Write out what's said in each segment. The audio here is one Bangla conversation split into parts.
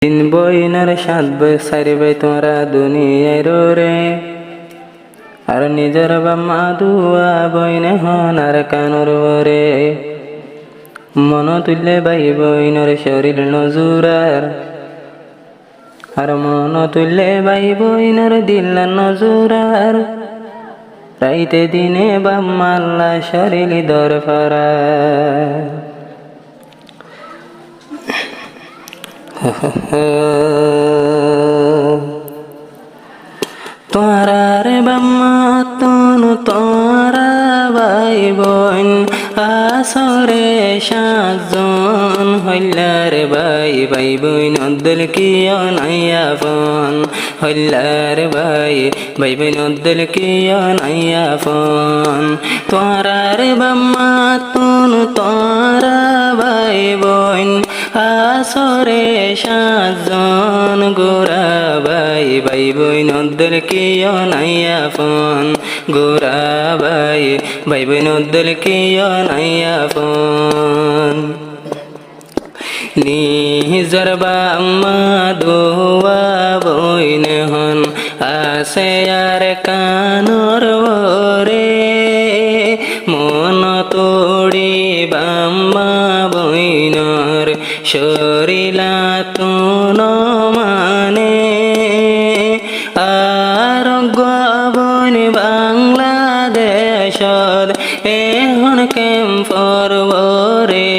তিন বইনার সাত বই সারি বই তোরা দুনিয়ায় রে আর নিজের বাম্মা দুয়া বইনে হন আর কানর রে মন তুললে বাই বইনার শরীর নজুরার আর মন তুললে বাই বইনার দিল নজুরার রাইতে দিনে বাম্মাল্লা শরীর দরফারা তোরা রে বাম্মা তন তোরা ভাই বোন আসরে সাতজন হইলার ভাই ভাই বোন অদ্দল কিয় নাইয়া ফোন হইলার ভাই ভাই বোন অদ্দল কিয় নাইয়া ফোন তোরা রে বাম্মা তন তোরা ভাই বোন আসরে সাতজন গোরা ভাই ভাই বোন অদ্দল কিয় নাইয়া ফোন গোরা ভাই ভাই বোন অদ্দল কিয় নাইয়া ফোন নিজর বাম্মা দোয়া বইন হন আসে আর কানর রে মন তোড়ি বাম্মা বইনর শরীলা তুন মানে আর গবন বাংলাদেশত এখন কেম্পর রে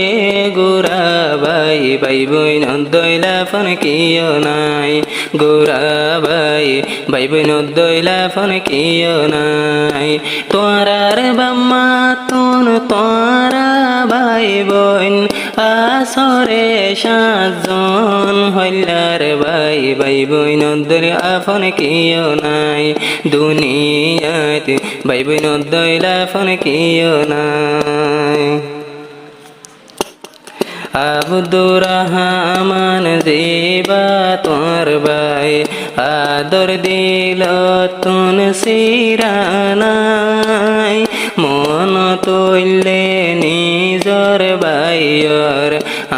গোরা ভাই ভাই বইন দইলা ফোন কিয় নাই গোরা ভাই ভাই বইন দইলা ফোন কিয় নাই তোরার বাম্মা তুন তোরা ভাই বোন আসরে সাতজন হইলার ভাই ভাই বোন দইল আফন কিয় নাই দুনিয়াত ভাই বোন দইলা ফোন কিয় নাই আব্দুর রহমান জিবা তোর ভাই আদর দিল তুন সিরানাই মন তুললে নিজর ভাইয়র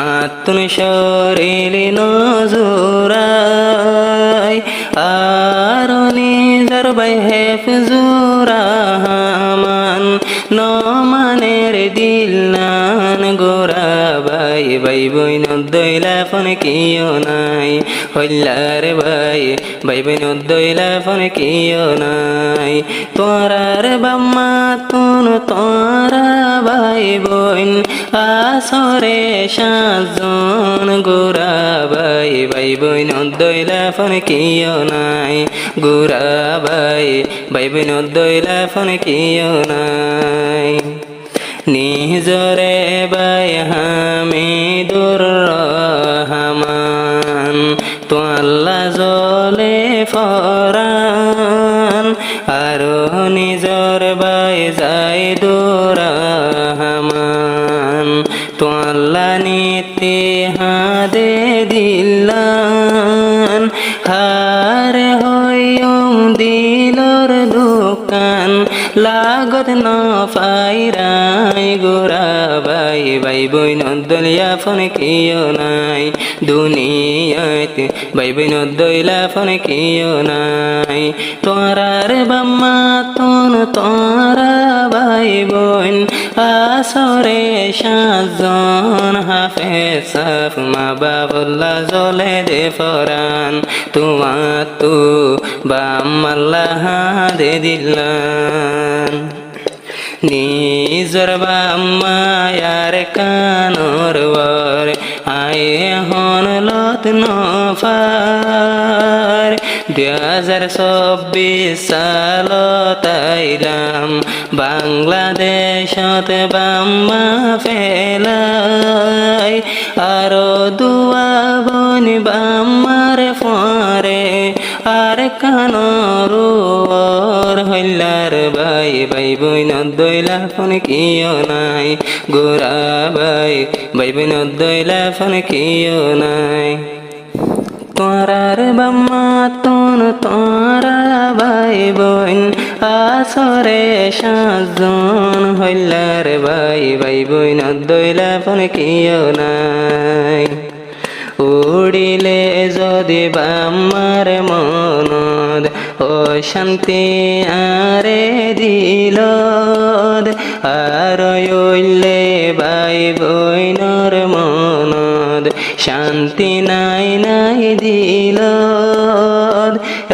আতুন শরীর নজুরাই আর নিজর ভাই হেফজুর রহমান নমানের দিলান গোরা ভাই ভাই বোন দইলা ফোন কিয় নাই হইলার ভাই ভাই বোন দইলা ফোন কিয় নাই তোরার বাম্মা তুন তোরা ভাই বোন আসরে সাতজন গোরা ভাই ভাই বোন দইলা ফোন কিয় নাই গোরা ভাই ভাই বোন দইলা ফোন কিয় নাই নিজরে ভাই হামিদুর রহমান তো আল্লাহ জলে ফরান আর নিজর ভাই জাইদুর রহমান তো আল্লাহ নীতি হাদে দিলান হারে হইম দিলর দোকান লাগত ন পাইরাই গোরা ভাই ভাই বোন দলিয়া ফোন কিয় নাই দুনিয়াত ভাই বোন দইলা ফোন কিয় নাই তোরার বাম্মা তুন তোরা ভাই বোন আসরে সাতজন হাফেজ সাফ মা বাবুল্লাহ জলে দে ফরান তোমার তু বাম্মাল্লাহ দে দিলান নিজর বাম্মায়ার কানর বর আয়ে হন লত নফার 2024 সালত আইলাম বাংলাদেশত বাম্মা ফেলাই আরো দুয়া বন বাম্মার ফরে আর কানর হইলার ভাই ভাই বোন দইলা ফোন কিয় নাই গোরা ভাই ভাই বোন দইলা ফোন কিয় নাই তোরার বাম্মা তুন তোরা ভাই বোন আসরে সাতজন হইলার ভাই ভাই বোন দইলা ফোন কিয় নাই উড়িলে যদি বাম্মার মনদ ও শান্তি আরে দিল আর উইলে ভাই বইনর মনদ শান্তি নাই নাই দিল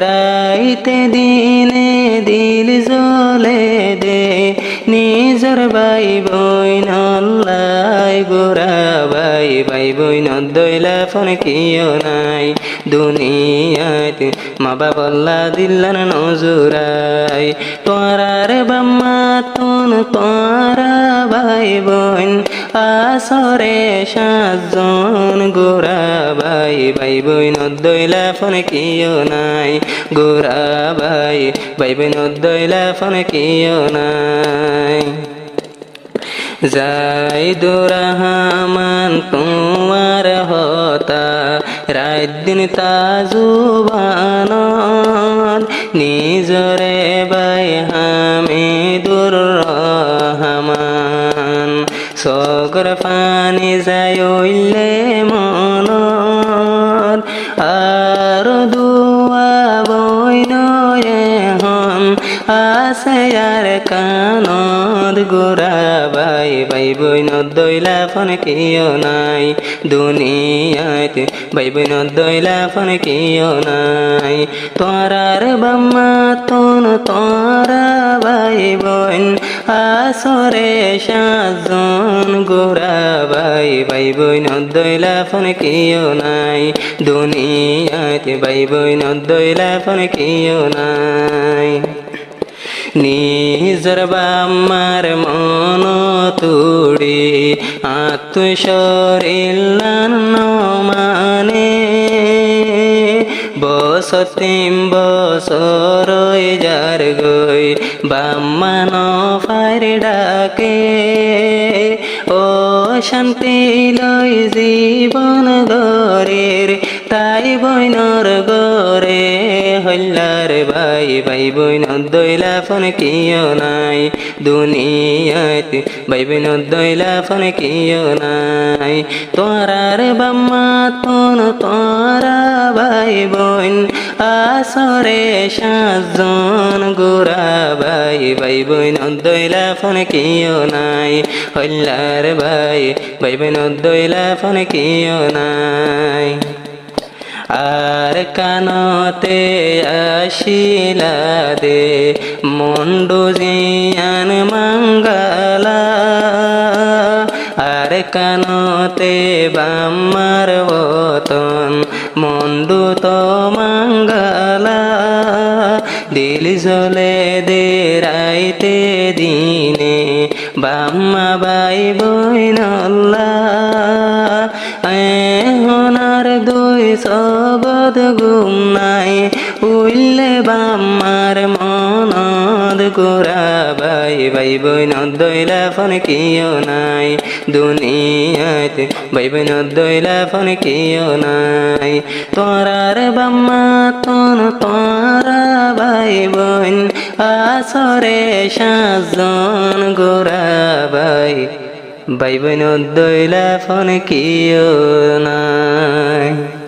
রাইতে দিনে দিল জ্বলে দে নিজর ভাই বইন আল্লাহ গোরা ভাই ভাই বইন দইলা ফোন কিও নাই দুনিয়াতে মা বাবা দিল্লান নজুরাই তোরার বাম্মা তুন তোরা ভাই বোন আসরে সাতজন গোরা ভাই ভাই বইন দইলা ফোন কিও নাই গোরা ভাই ভাই বইন দইলা ফোন কিও নাই জাইদুর রহমান তোমার হতা রাত দিন তাজুবান নিজরে ভাই হামিদুর রহমান সগর পানি যাইলে মন আর দুয়া বইন হন আছে আর কানদ গোরা ভাই ভাই বইন দইলা ফোন কিও নাই দুনিয়াতে ভাই বইন দইলা ফোন কিও নাই তোরার বাম্মা তোন তোরা ভাই বোন আসরে সাতজন গোরা ভাই ভাই বইন দইলা ফোন কিও নাই দুনিয়াতে ভাই বইন দইলা ফোন কিও নাই নিজর বাম্মার মন তুড়ি আত্মশরীলান মানে বসতিম বসর যার গই বাম্মা ন ফার ডাকে ও শান্তি লই জীবন গরের তাই বইনর গরে হল্লার ভাই ভাই বইন দইলা ফোন কিও নাই দুনিয়াতে ভাই বইন দইলা ফোন কিও নাই তোরার বাম্মা তোন তোরা ভাই বোন আসরে সাতজন গোরা ভাই ভাই বইন দইলা ফোন কিও নাই হল্লার ভাই ভাই বইন দইলা ফোন কিও নাই আর কানতে আসিলা দে মন্ডু জিয়ান মঙ্গলা আর কানতে বাম্মার বতন মন্ডু তো মঙ্গলা দিল জ্বলে দে রাইতে দিনে বাম্মা ভাই বইন হনার দুই সগদ ঘুম নাই উইলে বাম্মার মনদ গোরা ভাই ভাই বইন দইলা ফোন কিও নাই দুনিয়াতে ভাই বইন দইলা ফোন কিও নাই তোরার বাম্মা তোন তোরা ভাই বোন আসরে সাতজন গোরা ভাই ভাই বোন দইলা ফোন কিও নাই।